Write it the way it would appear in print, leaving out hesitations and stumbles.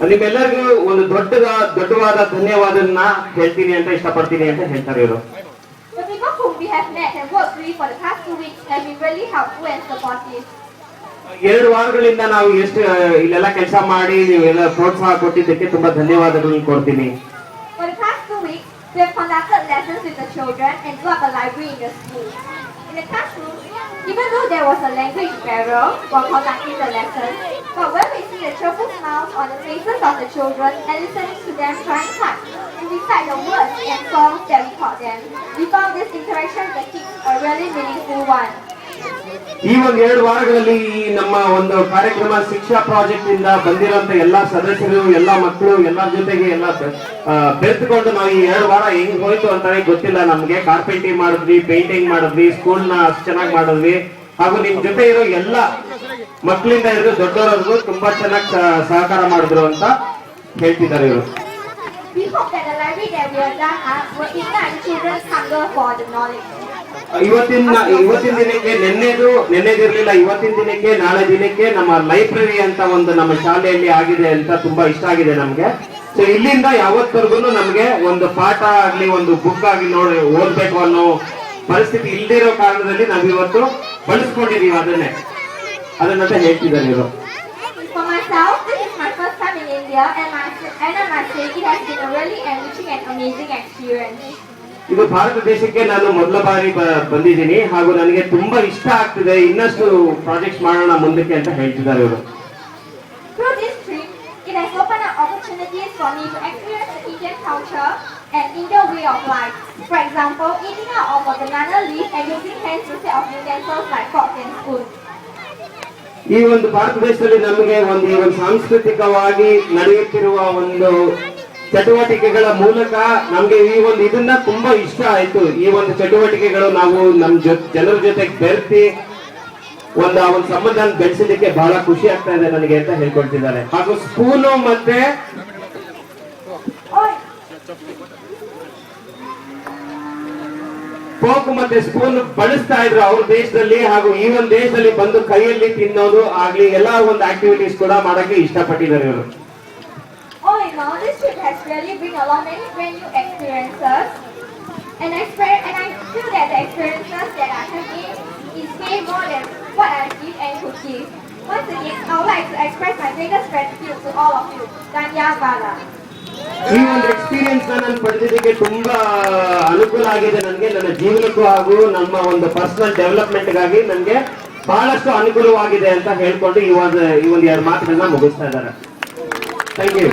ನಿಮ್ಮೆಲ್ಲರಿಗೂ ಒಂದು ದೊಡ್ಡವಾದ ಧನ್ಯವಾದನ್ನ ಹೇಳ್ತೀನಿ ಅಂತ ಇಷ್ಟಪಡ್ತೀನಿ ಅಂತ ಹೇಳ್ತಾರೆ ಇವರು. The people whom we have met and worked with for the past 2 weeks have been really helpful and supportive. 2 ವಾರಗಳಿಂದ ನಾವು ಎಷ್ಟು ಇಲ್ಲೆಲ್ಲ ಕೆಲಸ ಮಾಡಿ ನೀವೆಲ್ಲ ಪ್ರೋತ್ಸಾಹ ಕೊಟ್ಟಿದ್ದಕ್ಕೆ ತುಂಬಾ ಧನ್ಯವಾದಗಳನ್ನು ಕೊಡ್ತೀನಿ. For the past 2 weeks, we have conducted lessons with the children and set up a library in the school. In the classroom, even though there was a language barrier while conducting the lessons, but when we see the cheerful smiles on the faces of the children and listening to them trying hard to recite the words and songs that we taught them, we found this interaction with the kids a really meaningful one. ಈ ಒಂದು 2 ವಾರಗಳಲ್ಲಿ ನಮ್ಮ ಒಂದು ಕಾರ್ಯಕ್ರಮ ಶಿಕ್ಷಾ project ಇಂದ ಬಂದಿರುವಂತ ಎಲ್ಲಾ ಸದಸ್ಯರು, ಎಲ್ಲಾ ಮಕ್ಕಳು, ಎಲ್ಲರ ಜೊತೆಗೆ ಎಲ್ಲ ಬೆರೆತುಕೊಂಡು ನಾವು ಈ 2 ವಾರ ಹೆಂಗ್ ಹೋಯ್ತು ಅಂತಾನೆ ಗೊತ್ತಿಲ್ಲ ನಮ್ಗೆ. ಕಾರ್ಪೆಂಟಿಂಗ್ ಮಾಡಿದ್ವಿ, ಪೇಂಟಿಂಗ್ ಮಾಡಿದ್ವಿ, ಸ್ಕೂಲ್ ನ ಅಷ್ಟು ಚೆನ್ನಾಗಿ ಮಾಡಿದ್ವಿ. ಹಾಗೂ ನಿಮ್ ಜೊತೆ ಇರೋ ಎಲ್ಲ ಮಕ್ಕಳಿಂದ ಹಿಡಿದು ದೊಡ್ಡವರೆಗೂ ತುಂಬಾ ಚೆನ್ನಾಗಿ ಸಹಕಾರ ಮಾಡಿದ್ರು ಅಂತ ಹೇಳ್ತಿದ್ದಾರೆ ಇವರು. We hope that the library that we have done will ignite children's hunger for the knowledge. ಇವತ್ತಿನ ದಿನಕ್ಕೆ ನೆನ್ನೆದಿರ್ಲಿಲ್ಲ, ಇವತ್ತಿನ ದಿನಕ್ಕೆ ನಾಳೆ ದಿನಕ್ಕೆ ನಮ್ಮ ಲೈಬ್ರರಿ ಅಂತ ಒಂದು ನಮ್ಮ ಶಾಲೆಯಲ್ಲಿ ಆಗಿದೆ ಅಂತ ತುಂಬಾ ಇಷ್ಟ ಆಗಿದೆ ನಮ್ಗೆ. ಸೊ ಇಲ್ಲಿಂದ ಯಾವತ್ತವರೆಗೂ ನಮ್ಗೆ ಒಂದು ಪಾಠ ಆಗ್ಲಿ, ಒಂದು ಬುಕ್ ಆಗ್ಲಿ ನೋಡಿ ಓದ್ಬೇಕು ಅನ್ನೋ ಪರಿಸ್ಥಿತಿ ಇಲ್ದಿರೋ ಕಾರಣದಲ್ಲಿ ನಾವ್ ಇವತ್ತು ಬಳಸ್ಕೊಂಡಿದೀವಿ ಅದನ್ನಂತ ಹೇಳ್ತಿದ್ದಾರೆ ಇವರು. For myself, this is my first time in India and I must say it has been a really enriching and amazing experience. ಇದು ಭಾರತ ದೇಶಕ್ಕೆ ನಾನು ಮೊದಲ ಬಾರಿ ಬಂದಿದ್ದೀನಿ ಹಾಗೂ ನನಗೆ ತುಂಬಾ ಇಷ್ಟ ಆಗ್ತಿದೆ. ಇನ್ನಷ್ಟು ಪ್ರಾಜೆಕ್ಟ್ಸ್ ಮಾಡೋಣ ಮುಂದಕ್ಕೆ ಅಂತ ಹೇಳ್ತಿದ್ದಾರೆ ಇವರು. Through this trip, it has opened up opportunities for me to experience the Indian culture and Indian way of life. For example, eating out of a banana leaf and using hands instead of utensils like forks and spoons. ಈ ಒಂದು ಭಾರತ ದೇಶದಲ್ಲಿ ನಮಗೆ ಈ ಒಂದು ಸಾಂಸ್ಕೃತಿಕವಾಗಿ ನಡೆಯುತ್ತಿರುವ ಒಂದು ಚಟುವಟಿಕೆಗಳ ಮೂಲಕ ನಮ್ಗೆ ಇದನ್ನ ತುಂಬಾ ಇಷ್ಟ ಆಯ್ತು. ಈ ಒಂದು ಚಟುವಟಿಕೆಗಳು ನಾವು ನಮ್ ಜನರ ಜೊತೆಗೆ ಬೆರೆತಿ ಒಂದು ಸಂಬಂಧ ಬೆಳೆಸಲಿಕ್ಕೆ ಬಹಳ ಖುಷಿ ಆಗ್ತಾ ಇದೆ ನನಗೆ ಅಂತ ಹೇಳ್ಕೊಳ್ತಿದ್ದಾರೆ. ಹಾಗೂ ಸ್ಪೂನು ಮತ್ತೆ ಫೋಕ್ ಮತ್ತೆ ಸ್ಪೂನ್ ಬಳಸ್ತಾ ಇದ್ರು ಅವ್ರ ದೇಶದಲ್ಲಿ. ಹಾಗೂ ಈ ಒಂದು ದೇಶದಲ್ಲಿ ಬಂದು ಕೈಯಲ್ಲಿ ತಿನ್ನೋದು ಆಗ್ಲಿ ಎಲ್ಲ ಒಂದು ಆಕ್ಟಿವಿಟೀಸ್ ಕೂಡ ಮಾಡಕ್ಕೆ ಇಷ್ಟಪಟ್ಟಿದ್ದಾರೆ ಇವರು. All in all, this trip has really bring along many brand new experiences, and I feel that the experiences that I have gained is way more than what I give and could give. Once again, I would like to express my biggest gratitude to all of you. Dhanyavada. ಈ ಒಂದು experience ನಾನು ಪಡೆದಿದ್ದಕ್ಕೆ ತುಂಬಾ ಅನುಕೂಲ ಆಗಿದೆ ನನಗೆ, ನನ್ನ ಜೀವನಕ್ಕೂ ಹಾಗೂ ನಮ್ಮ ಒಂದು ಪರ್ಸನಲ್ ಡೆವಲಪ್ಮೆಂಟ್ ಗಾಗಿ ನನಗೆ ಬಹಳಷ್ಟು ಅನುಕೂಲವಾಗಿದೆ ಅಂತ ಹೇಳ್ಕೊಂಡು ಈ ಒಂದು 2 ಮಾತುಗಳನ್ನ ಮುಗಿಸ್ತಾ ಇದ್ದಾರೆ. Thank you.